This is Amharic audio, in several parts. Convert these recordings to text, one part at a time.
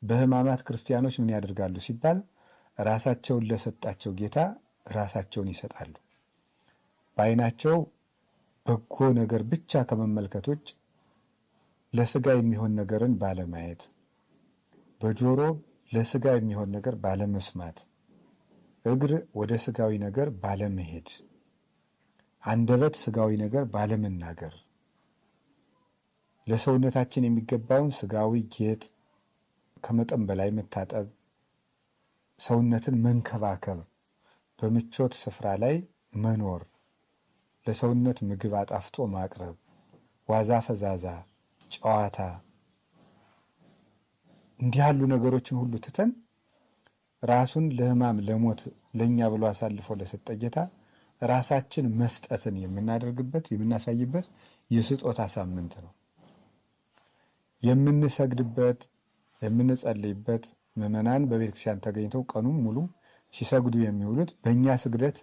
በሕማማት ክርስቲያኖች ምን ያደርጋሉ ሲባል ራሳቸውን ለሰጣቸው ጌታ ራሳቸውን ይሰጣሉ። በዓይናቸው በጎ ነገር ብቻ ከመመልከት ውጭ ለስጋ የሚሆን ነገርን ባለማየት፣ በጆሮ ለስጋ የሚሆን ነገር ባለመስማት፣ እግር ወደ ስጋዊ ነገር ባለመሄድ፣ አንደበት ስጋዊ ነገር ባለመናገር፣ ለሰውነታችን የሚገባውን ስጋዊ ጌጥ ከመጠን በላይ መታጠብ፣ ሰውነትን መንከባከብ፣ በምቾት ስፍራ ላይ መኖር፣ ለሰውነት ምግብ አጣፍጦ ማቅረብ፣ ዋዛ ፈዛዛ፣ ጨዋታ፣ እንዲህ ያሉ ነገሮችን ሁሉ ትተን ራሱን ለሕማም ለሞት ለእኛ ብሎ አሳልፎ ለሰጠ ጌታ ራሳችን መስጠትን የምናደርግበት የምናሳይበት የስጦታ ሳምንት ነው። የምንሰግድበት የምንጸልይበት ምዕመናን በቤተክርስቲያን ተገኝተው ቀኑን ሙሉ ሲሰግዱ የሚውሉት በእኛ ስግደት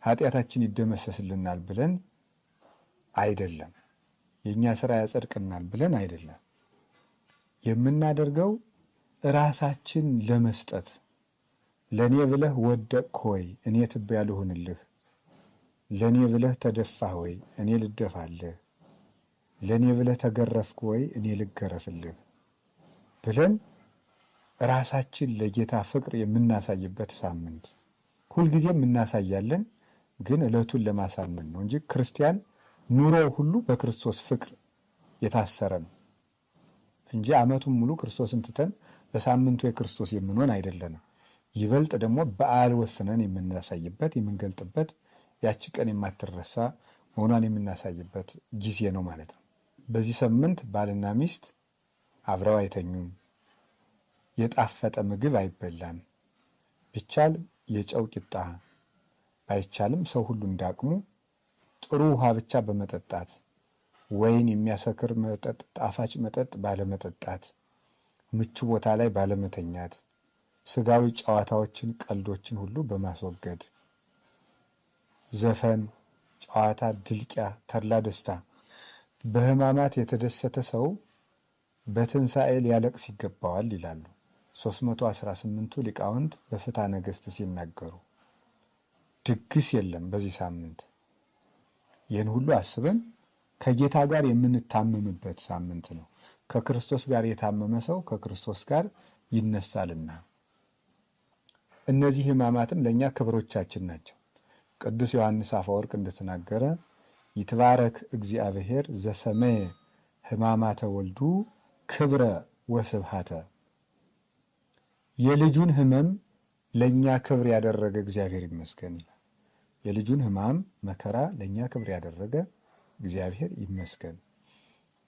ኃጢአታችን ይደመሰስልናል ብለን አይደለም፣ የእኛ ስራ ያጸድቅናል ብለን አይደለም። የምናደርገው ራሳችን ለመስጠት ለእኔ ብለህ ወደቅህ ሆይ እኔ ትቢያ ልሁንልህ፣ ለእኔ ብለህ ተደፋህ ሆይ እኔ ልደፋልህ፣ ለእኔ ብለህ ተገረፍክ ሆይ እኔ ልገረፍልህ ብለን ራሳችን ለጌታ ፍቅር የምናሳይበት ሳምንት። ሁልጊዜም እናሳያለን፣ ግን ዕለቱን ለማሳመን ነው እንጂ ክርስቲያን ኑሮው ሁሉ በክርስቶስ ፍቅር የታሰረ ነው እንጂ ዓመቱን ሙሉ ክርስቶስን ትተን በሳምንቱ የክርስቶስ የምንሆን አይደለንም። ይበልጥ ደግሞ በዓል ወስነን የምናሳይበት የምንገልጥበት ያቺ ቀን የማትረሳ መሆኗን የምናሳይበት ጊዜ ነው ማለት ነው። በዚህ ሳምንት ባልና ሚስት አብረው አይተኙም። የጣፈጠ ምግብ አይበላም። ቢቻል የጨው ቂጣ፣ ባይቻልም ሰው ሁሉ እንዳቅሙ ጥሩ ውሃ ብቻ በመጠጣት ወይን የሚያሰክር መጠጥ፣ ጣፋጭ መጠጥ ባለመጠጣት፣ ምቹ ቦታ ላይ ባለመተኛት፣ ስጋዊ ጨዋታዎችን፣ ቀልዶችን ሁሉ በማስወገድ ዘፈን፣ ጨዋታ፣ ድልቂያ፣ ተድላ ደስታ። በሕማማት የተደሰተ ሰው በትንሣኤ ሊያለቅስ ይገባዋል ይላሉ 318ቱ ሊቃውንት በፍትሐ ነገሥት ሲናገሩ። ድግስ የለም በዚህ ሳምንት። ይህን ሁሉ አስበን ከጌታ ጋር የምንታመምበት ሳምንት ነው። ከክርስቶስ ጋር የታመመ ሰው ከክርስቶስ ጋር ይነሳልና። እነዚህ ሕማማትም ለእኛ ክብሮቻችን ናቸው። ቅዱስ ዮሐንስ አፈወርቅ እንደተናገረ ይትባረክ እግዚአብሔር ዘሰመየ ሕማማተ ወልዱ ክብረ ወስብሃተ። የልጁን ሕመም ለእኛ ክብር ያደረገ እግዚአብሔር ይመስገን ይላል። የልጁን ሕማም መከራ ለእኛ ክብር ያደረገ እግዚአብሔር ይመስገን።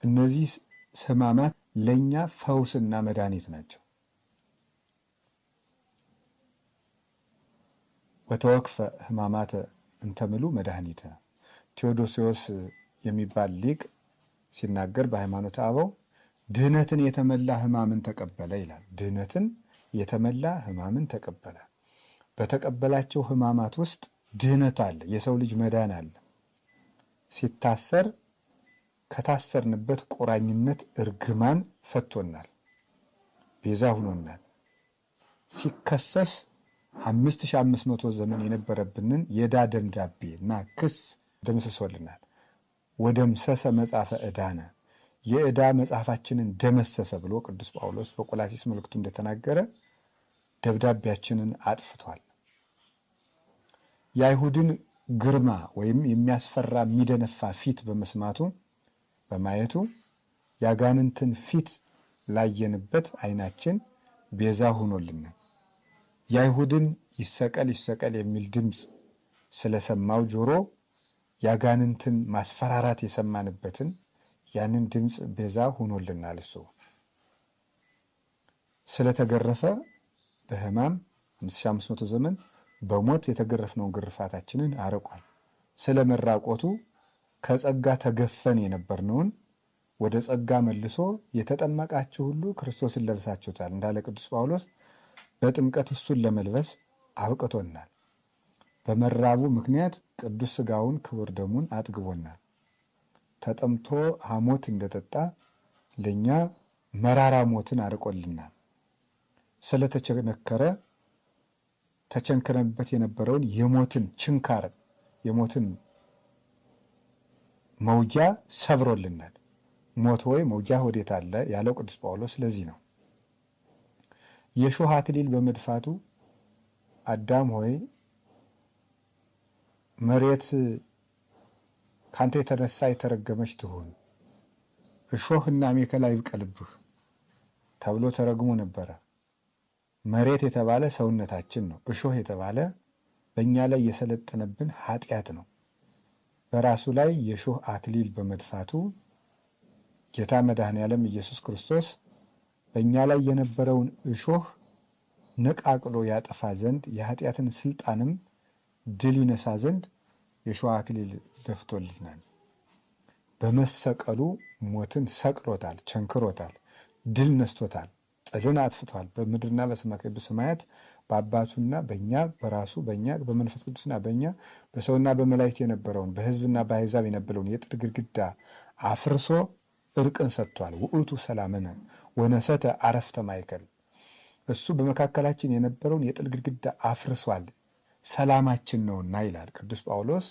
እነዚህ ሕማማት ለእኛ ፈውስና መድኃኒት ናቸው። ወተወክፈ ሕማማተ እንተምሉ መድኃኒተ። ቴዎዶሲዎስ የሚባል ሊቅ ሲናገር በሃይማኖተ አበው ድህነትን የተመላ ሕማምን ተቀበለ ይላል። ድህነትን የተመላ ሕማምን ተቀበለ። በተቀበላቸው ሕማማት ውስጥ ድህነት አለ፣ የሰው ልጅ መዳን አለ። ሲታሰር ከታሰርንበት ቁራኝነት እርግማን ፈቶናል፣ ቤዛ ሁኖናል። ሲከሰስ 5500 ዘመን የነበረብንን የዕዳ ደብዳቤ እና ክስ ደምስሶልናል። ወደምሰሰ መጽሐፈ ዕዳነ፣ የዕዳ መጽሐፋችንን ደመሰሰ ብሎ ቅዱስ ጳውሎስ በቆላሲስ መልእክቱ እንደተናገረ ደብዳቤያችንን አጥፍቷል። የአይሁድን ግርማ ወይም የሚያስፈራ የሚደነፋ ፊት በመስማቱ በማየቱ ያጋንንትን ፊት ላየንበት ዓይናችን ቤዛ ሆኖልናል። የአይሁድን ይሰቀል ይሰቀል የሚል ድምፅ ስለሰማው ጆሮ ያጋንንትን ማስፈራራት የሰማንበትን ያንን ድምፅ ቤዛ ሆኖልናል። እሱ ስለተገረፈ በሕማም 5500 ዘመን በሞት የተገረፍነውን ግርፋታችንን አርቋል። ስለ መራቆቱ ከጸጋ ተገፈን የነበርነውን ወደ ጸጋ መልሶ የተጠመቃችሁ ሁሉ ክርስቶስን ለብሳችሁታል እንዳለ ቅዱስ ጳውሎስ በጥምቀት እሱን ለመልበስ አብቅቶናል። በመራቡ ምክንያት ቅዱስ ሥጋውን ክቡር ደሙን አጥግቦናል። ተጠምቶ ሐሞት እንደጠጣ ለእኛ መራራ ሞትን አርቆልናል። ስለተቸነከረ ተቸንክረንበት የነበረውን የሞትን ችንካር የሞትን መውጊያ ሰብሮልናል። ሞት ሆይ መውጊያ ወዴት አለ ያለው ቅዱስ ጳውሎስ ስለዚህ ነው። የእሾህ አክሊል በመድፋቱ አዳም ሆይ መሬት ካንተ የተነሳ የተረገመች ትሁን፣ እሾህና አሜከላ ይብቀልብህ ተብሎ ተረግሞ ነበረ። መሬት የተባለ ሰውነታችን ነው። እሾህ የተባለ በእኛ ላይ የሰለጠነብን ኃጢአት ነው። በራሱ ላይ የእሾህ አክሊል በመድፋቱ ጌታ መድኃኔ ዓለም ኢየሱስ ክርስቶስ በእኛ ላይ የነበረውን እሾህ ነቃቅሎ ያጠፋ ዘንድ የኃጢአትን ስልጣንም ድል ይነሳ ዘንድ የእሾህ አክሊል ደፍቶልናል። በመሰቀሉ ሞትን ሰቅሎታል፣ ቸንክሮታል፣ ድል ነስቶታል፣ ጥልን አጥፍቷል። በምድርና በሰማያት በአባቱና በእኛ በራሱ በእኛ በመንፈስ ቅዱስና በእኛ በሰውና በመላእክት የነበረውን በሕዝብና በአሕዛብ የነበረውን የጥል ግድግዳ አፍርሶ እርቅን ሰጥቷል። ውእቱ ሰላምነ ወነሰተ አረፍተ ማእከል። እሱ በመካከላችን የነበረውን የጥል ግድግዳ አፍርሷል፣ ሰላማችን ነውና ይላል ቅዱስ ጳውሎስ